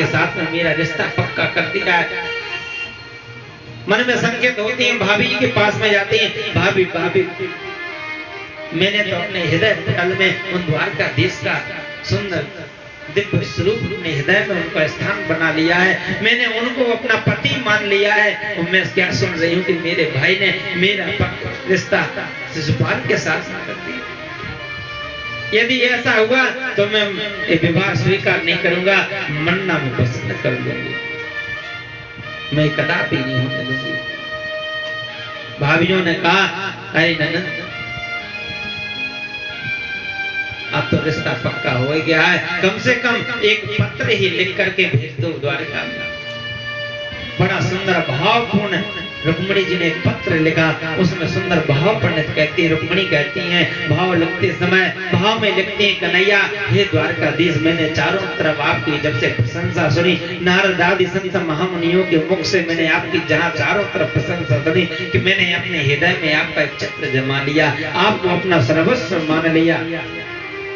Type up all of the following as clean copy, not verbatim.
के साथ में मेरा रिश्ता पक्का कर दिया है। मन में संकेत होती है, भाभी जी के पास में जाती है, भाभी भाभी मैंने तो अपने हृदय पटल में उन द्वारकाधीश का सुंदर दिव्य स्वरूप अपने हृदय में उनका स्थान बना लिया है। मैंने उनको अपना पति मान लिया है। और मैं क्या सुन रही हूँ कि मेरे भाई ने मेरा रिश्ता शिशुपाल के साथ कर दिया। यदि ऐसा हुआ तो मैं ये विवाह स्वीकार नहीं करूंगा, मरना मैं पसंद कर लूंगी, मैं कदापि नहीं होने दूंगी। भाभीियों ने कहा, अरे ननद अब तो रिश्ता पक्का हो गया है, कम से कम एक पत्र ही लिख करके भेज दो द्वारका में। बड़ा सुंदर भावपूर्ण रुक्मिणी जी ने एक पत्र लिखा, उसमें सुंदर भाव पंडित कहती, रुक्मिणी कहती हैं, भाव लिखते समय भाव में लिखती हैं, कन्हैया हे द्वारकाधीश, मैंने चारों तरफ आपकी जब से प्रशंसा सुनी, नारद आदि संत महामुनियों के मुख से मैंने आपकी जहां चारों तरफ प्रशंसा सुनी कि मैंने अपने हृदय में आपका एक चित्र जमा लिया, आपको अपना सर्वस्व मान लिया।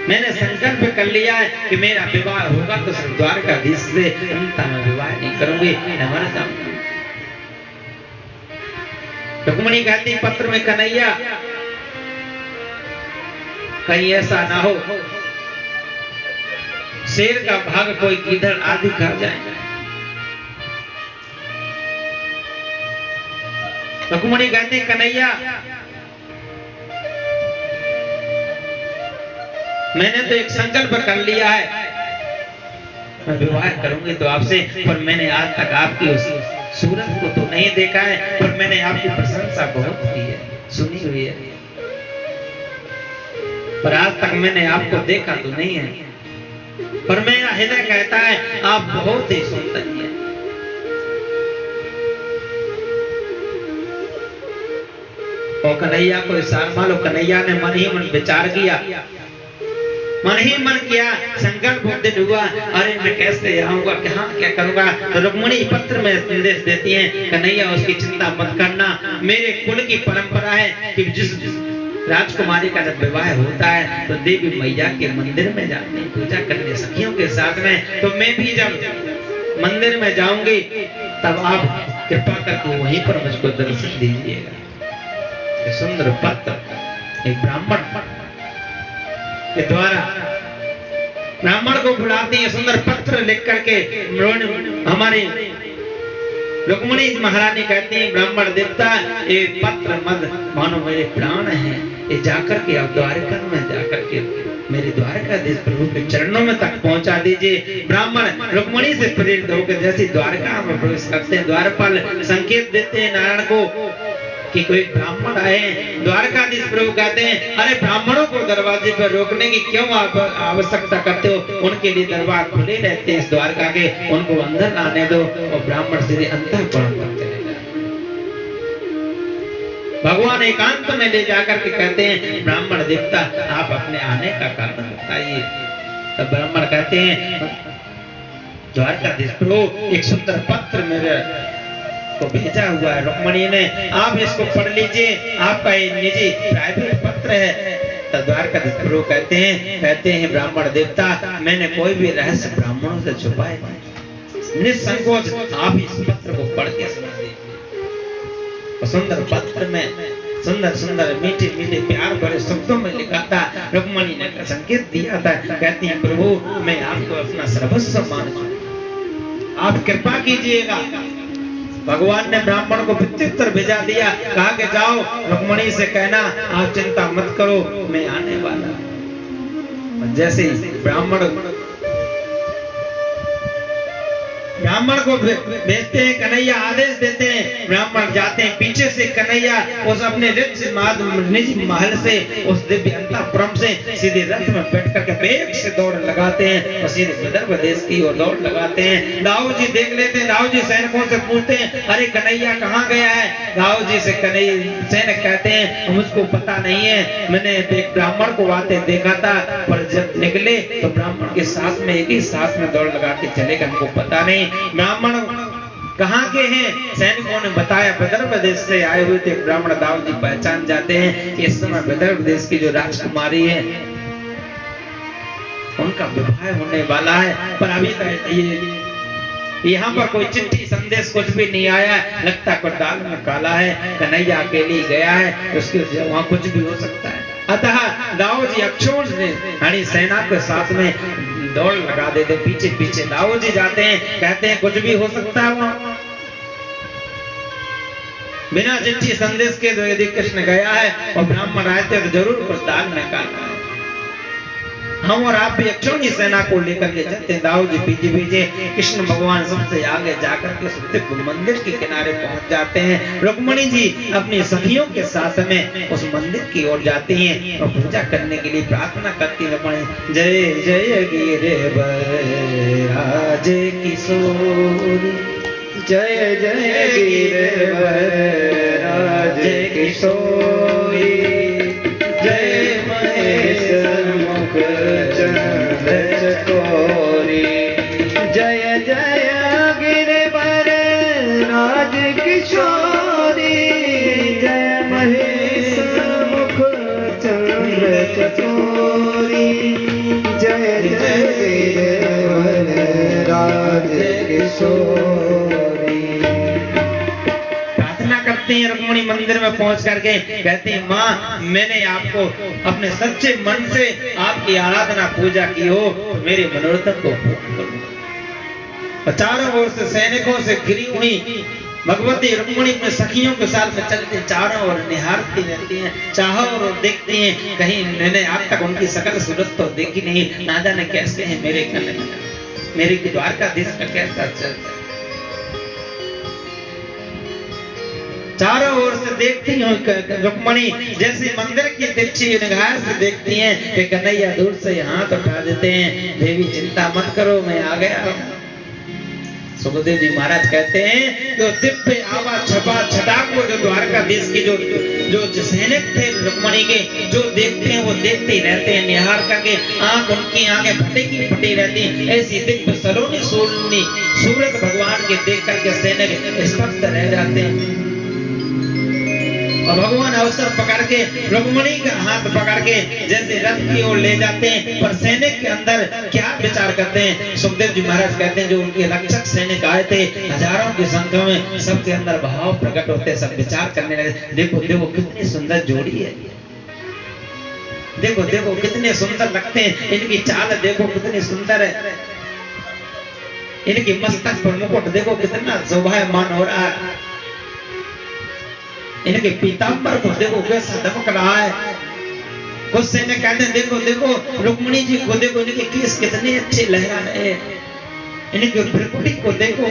मैंने संकल्प कर लिया है कि मेरा विवाह होगा तो सिर्फ द्वारकाधीश से, अन्यथा मैं विवाह नहीं करूंगी, मैं मर जाऊंगी। रुक्मिणी कहती पत्र में, कन्हैया कहीं ऐसा ना हो शेर का भाग कोई गीदड़ आदि खा जाए। रुक्मिणी कहती कन्हैया मैंने तो एक संकल्प कर लिया है, मैं विवाह करूंगी तो आपसे, पर मैंने आज तक आपकी उस सूरत को तो नहीं देखा है, पर मैंने आपकी प्रशंसा बहुत की है, सुनी हुई है, पर आज तक मैंने आपको देखा तो नहीं है, पर मेरा हृदय कहता है आप बहुत ही सुंदर हैं। और कन्हैया को इशारा मालो, कन्हैया ने मन ही मन विचार किया, मन ही मन किया, संकल्प उदित हुआ, अरे मैं कैसे रहूंगा, क्या करूंगा। तो रुक्मिणी पत्र में संदेश देती हैं, कन्हैया उसकी चिंता मत करना, मेरे कुल की परंपरा है कि जिस राजकुमारी का जब विवाह होता है तो देवी मैया के मंदिर में जाते हैं पूजा करने सखियों के साथ में, तो मैं भी जब मंदिर में जाऊंगी तब आप कृपा करके वहीं पर मुझको दर्शन दीजिएगा। सुंदर पत्र एक ब्राह्मण के द्वारा ब्राह्मण को बुलाती है, सुंदर पत्र लिख करके हमारी रुक्मिणी महारानी कहती है, ब्राह्मण देवता ये पत्र मत मानो मेरे प्राण हैं, ये जाकर के आप द्वारका में जाकर के मेरे द्वारकाधीश प्रभु के चरणों में तक पहुंचा दीजिए। ब्राह्मण रुक्मिणी से प्रेरित होकर जैसे द्वारका में प्रवेश करते हैं, द्वारपाल संकेत देते हैं नारायण को कि कोई ब्राह्मण आए। द्वारकाधीश प्रभु कहते हैं, अरे ब्राह्मणों को दरवाजे पर रोकने की क्यों आप आवश्यकता करते हो, उनके लिए दरवाजे खुले रहते हैं इस द्वारका के, उनको अंदर आने दो। और ब्राह्मण सीधे अंतःपुर तक चले गए। भगवान एकांत में ले जाकर के कहते हैं, ब्राह्मण देवता आप अपने आने का कारण बताइए। तब ब्राह्मण कहते हैं, द्वारकाधीश प्रभु एक सुंदर पत्र मेरे को भेजा हुआ है रुक्मिणी ने, आप इसको पढ़ लीजिए, आपका ये निजी प्राइवेट पत्र है। तब द्वारकाधीश प्रभु कहते हैं ब्राह्मण देवता मैंने कोई भी रहस्य ब्राह्मणों से छुपाए नहीं, निसंकोच आप इस पत्र को पढ़ के सुना दीजिए। सुंदर पत्र में सुंदर सुंदर मीठे मीठे प्यार भरे शब्दों में लिखा था। रुक्मिणी ने संकेत दिया था, कहती है प्रभु मैं आपको अपना सर्वस्व मानती हूं, आप कृपा कीजिएगा। भगवान ने ब्राह्मण को प्रत्युत्तर भेजा दिया, कहा कि जाओ रुक्मिणी से कहना आप चिंता मत करो मैं आने वाला। जैसे ब्राह्मण को भेजते हैं, कन्हैया आदेश देते हैं, ब्राह्मण जाते हैं, पीछे से कन्हैया उस अपने निज महल से उस दिव्य अंतःपुरम से सीधे रथ में बैठ करके बेग से दौड़ लगाते हैं और सीधे विदर्भ देश की ओर दौड़ लगाते हैं। दाऊ जी देख लेते हैं, दाऊ जी सैनिकों से पूछते हैं, अरे कन्हैया कहाँ गया है। दाऊ जी से सैनिक कहते हैं मुझको पता नहीं है, मैंने एक ब्राह्मण को आते देखा था, पर जब निकले तो ब्राह्मण के साथ में एक ही साथ में दौड़ लगा के चले गए, हमको पता नहीं ब्राह्मण कहाँ के हैं। सैनिकों ने बताया विदर्भ देश से आए हुए थे। ब्राह्मण दाऊ जी पहचान जाते हैं कि इस समय विदर्भ देश की जो राजकुमारी है उनका विवाह होने वाला है, पर अभी तक ये यहाँ पर कोई चिट्ठी संदेश कुछ भी नहीं आया है, लगता है दाल में काला है, कन्हैया अकेले ही गया है, उसके वहाँ कुछ भी हो सकता है। अतः दाऊ जी अक्षोण से हनी सेना के साथ में दौड़ लगा देते, पीछे पीछे दाऊ जी जाते हैं, कहते हैं कुछ भी हो सकता है वहाँ। बिना चिट्ठी संदेश के यदि कृष्ण गया है और ब्राह्मण आए थे तो जरूर कुछ दाल में काला है। हम और आप भी अक्षौणी सेना को लेकर के चलते हैं, दाऊ जी पीछे पीछे, कृष्ण भगवान सबसे आगे जाकर के सुखदेव मंदिर के किनारे पहुंच जाते हैं। रुक्मिणी जी अपनी सखियों के साथ में उस मंदिर की ओर जाती हैं और पूजा करने के लिए प्रार्थना करती हैं। रुक्मिणी जय जय गिरिवर राज किशोरी, जय जय गिरिवर राज किशोरी, जय महेश मुख चंद्र चकोरी, जय जय गिरिवर राज किशोरी, जय महेश मुख चंद्र चकोरी, जय जय गिरिवर राज किशोरी। रुक्मिणी मंदिर में पहुंच करके कहती है, माँ मैंने आपको अपने सच्चे मन से आपकी आराधना पूजा की हो तो मेरे मनोरथ को पूर्ण करो। चारों ओर से सैनिकों से घिरी हुई भगवती रुक्मिणी में सखियों के साथ में चलती, चारों ओर निहारती रहती हैं, चाहों और देखती हैं, कहीं मैंने आज तक उनकी सकल सूरत तो देखी नहीं, ना जाने कैसे है मेरे कन्हैया, मेरे द्वारकाधीश का कैसा चलता। चारों ओर से देखती हूँ रुक्मिणी, जैसे मंदिर की तिरछी निगाह से देखती हैं कि कन्हैया दूर से हाथ उठा देते हैं, देवी चिंता मत करो मैं आ गया। सुखदेव जी महाराज कहते हैं तो दिव्य आवाज छपा छटाक को जो द्वारकाधीश की जो सैनिक थे रुक्मिणी के, जो देखते हैं वो देखते ही रहते हैं, निहार करके आंख उनकी आंखें फटी रहती हैं। ऐसी दिव्य सलोनी सोलनी सूरत भगवान के देख करके सैनिक स्पष्ट रह जाते हैं। और भगवान अवसर पकड़ के रुक्मिणी का हाथ पकड़ के जैसे रथ की ओर ले जाते हैं, पर सैनिक के अंदर क्या विचार करते हैं। सुखदेव जी महाराज कहते हैं जो उनके रक्षक सैनिक आए थे हजारों की संख्या में, सबके अंदर भाव प्रकट होते, सब विचार करने लगे, देखो देखो कितनी सुंदर जोड़ी है, देखो देखो कितने सुंदर लगते हैं, इनकी चाल देखो कितनी सुंदर है, इनकी मस्तक पर मुकुट देखो कितना शोभायमान हो रहा है, इनके पीतांबर को देखो कैसा दमक रहा है। कुछ सैनिक कहते हैं देखो देखो रुक्मिणी जी को देखो, इनके केस कितने अच्छे लहरा रहे हैं, इनके भ्रुकुटी को देखो।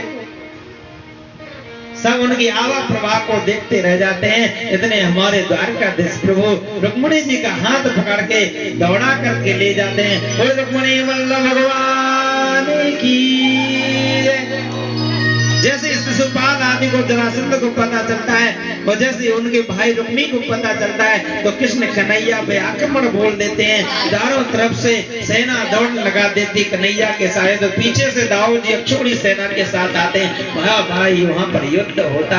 सब उनकी आवा प्रवाह को देखते रह जाते हैं। इतने हमारे द्वारकाधीश प्रभु रुक्मिणी जी का हाथ पकड़ के दौड़ा करके ले जाते हैं। बोल रुक्मिणी वल्लभ भगवान की। जैसे शिशुपाल आदि को जरासंध को पता चलता है और जैसे उनके भाई रुक्मी को पता चलता है तो कृष्ण कन्हैया पे आक्रमण बोल देते हैं। चारों तरफ से सेना दौड़ लगा देती कन्हैया के साथ, तो पीछे से दाऊ जी अक्षौणी सेना के साथ आते हैं। भाई वहां पर युद्ध होता